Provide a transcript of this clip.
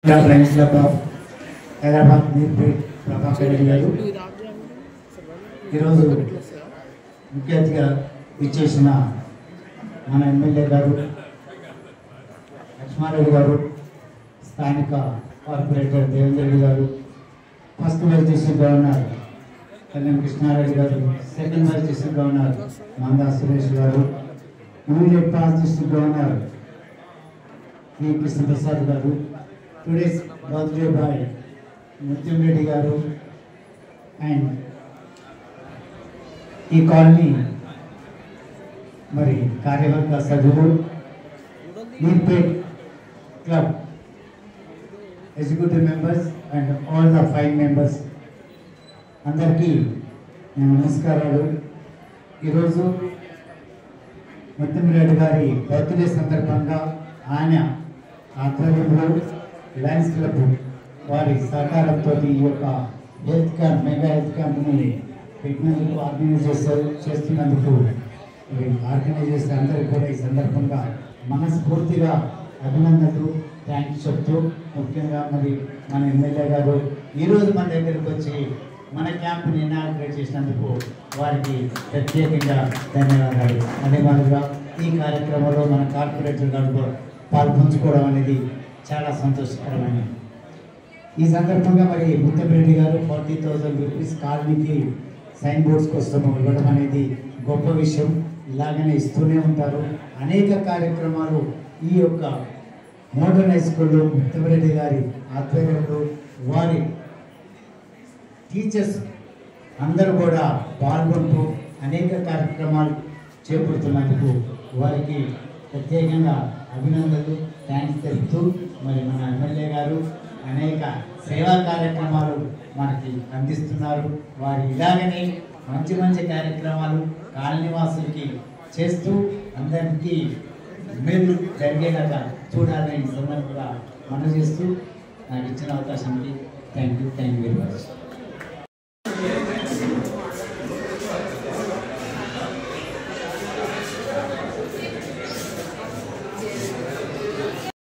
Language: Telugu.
Lions club of Hyderabad Meerpet Prabhakar Reddy గారు ఈరోజు ముఖ్య అతిథిగా ఇచ్చేసిన మన ఎమ్మెల్యే గారు లక్ష్మారెడ్డి గారు, స్థానిక corporator Devendra Reddy garu, first vice district governor Kalyan Krishnareddy garu, second vice district governor Manda Suresh garu, immediate past district governor V Krishnaprasad garu, today's birthday boy ముత్యం రెడ్డి గారు, అండ్ ఈ కాలనీ మరి కార్యవర్గ సభ్యులు, Meerpet club executive members and all the 5 members అందరికీ నమస్కారాలు. ఈరోజు ముత్యం రెడ్డి గారి బర్త్డే సందర్భంగా ఆయన ఆధ్వర్యంలో లయన్స్ క్లబ్ వారి సహకారంతో ఈ యొక్క హెల్త్ క్యాంప్, మెగా హెల్త్ క్యాంప్ని పెట్టినందుకు, ఆర్గనైజ్ చేస్తున్నందుకు ఆర్గనైజ్ చేసిన అందరికీ కూడా ఈ సందర్భంగా మనస్ఫూర్తిగా అభినందనలు, థ్యాంక్స్ చెప్తూ, ముఖ్యంగా మరి మన ఎమ్మెల్యే గారు ఈరోజు మన దగ్గరికి వచ్చి మన క్యాంప్ని ఇనాగ్రేట్ చేసినందుకు వారికి ప్రత్యేకంగా ధన్యవాదాలు. అదే మాదిరిగా ఈ కార్యక్రమంలో మన కార్పొరేటర్ గారు పాల్పంచుకోవడం అనేది చాలా సంతోషకరమైన. ఈ సందర్భంగా మరి ముత్యం రెడ్డి గారు 40,000 రూపీస్ కాలనీకి సైన్ బోర్డ్స్ కోసం ఇవ్వడం అనేది గొప్ప విషయం. ఇలాగనే ఇస్తూనే ఉంటారు. అనేక కార్యక్రమాలు ఈ యొక్క మోడర్న్ హై స్కూల్లో ముత్యం రెడ్డి గారి ఆధ్వర్యంలో వారి టీచర్స్ అందరూ కూడా పాల్గొంటూ అనేక కార్యక్రమాలు చేపడుతున్నందుకు వారికి ప్రత్యేకంగా అభినందనలు, థ్యాంక్స్ తెలుపుతూ, మరి మన ఎమ్మెల్యే గారు అనేక సేవా కార్యక్రమాలు మనకి అందిస్తున్నారు. వారు ఇలాగనే మంచి మంచి కార్యక్రమాలు కాలనీవాసులకి చేస్తూ అందరికీ మేలు జరిగేలాగా చూడాలని సందర్భంగా మనం చేస్తూ నాకు ఇచ్చిన అవకాశానికి థ్యాంక్ యూ వెరీ మచ్.